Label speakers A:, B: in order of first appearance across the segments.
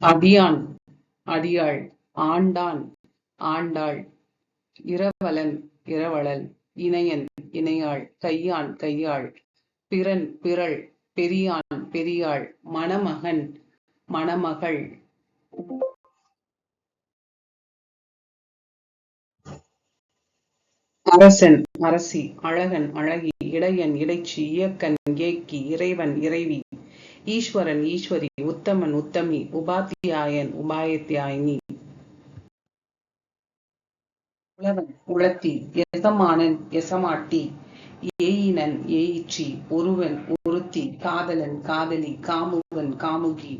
A: அடியான் அடியாள், ஆண்டான் ஆண்டாள், இரவலன் இரவலள், இணையன் இணையாள், கையான் கையாள், பிறன் பிறள், பெரியான் பெரியாள், மணமகன் மணமகள். அரசன் அரசி, அழகன் அழகி, இடையன் இடைச்சி, இயக்கன் இயக்கி, இறைவன் இறைவி, ஈஸ்வரன் ஈஸ்வரி, உத்தமன் உத்தமி, உபாத்தியாயன் உபாயத்தியாயினி. உழவன் உழத்தி, எசமானன் எசமாட்டி, ஏயினன் ஏயிற்றி, ஒருவன் ஒருத்தி, காதலன் காதலி, காமுகன் காமுகி,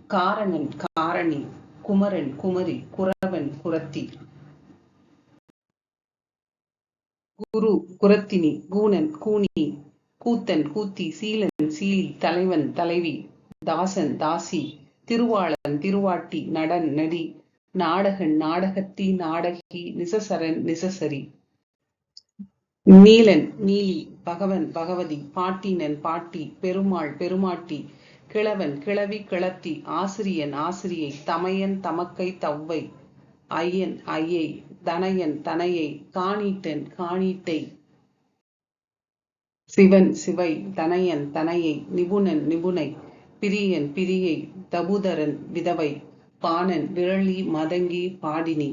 A: காரணன் காரணி, குமரன் குமரி, குறவன் குறத்தி. குரு குரத்தினி, கூனன் கூனி, கூத்தன் கூத்தி, சீலன் சீலி, தலைவன் தலைவி, தாசன் தாசி, திருவாளன் திருவாட்டி, நடன் நடி, நாடகன் நாடகத்தி, நாடகி, நிசசரன் நிசசரி. நீலன் நீலி, பகவன் பகவதி, பாட்டினன் பாட்டி, பெருமாள் பெருமாட்டி, கிழவன் கிழவி கிழத்தி, ஆசிரியன் ஆசிரியை, தமையன் தமக்கை தவ்வை, ஐயன் ஐயை, தனையன் தனையை, காணீட்டன் காணீட்டை. சிவன் சிவை, தனையன் தனையை, நிபுணன் நிபுணை, பிரியன் பிரியை, தபுதரன் விதவை, பாணன் விரலி மதங்கி பாடினி.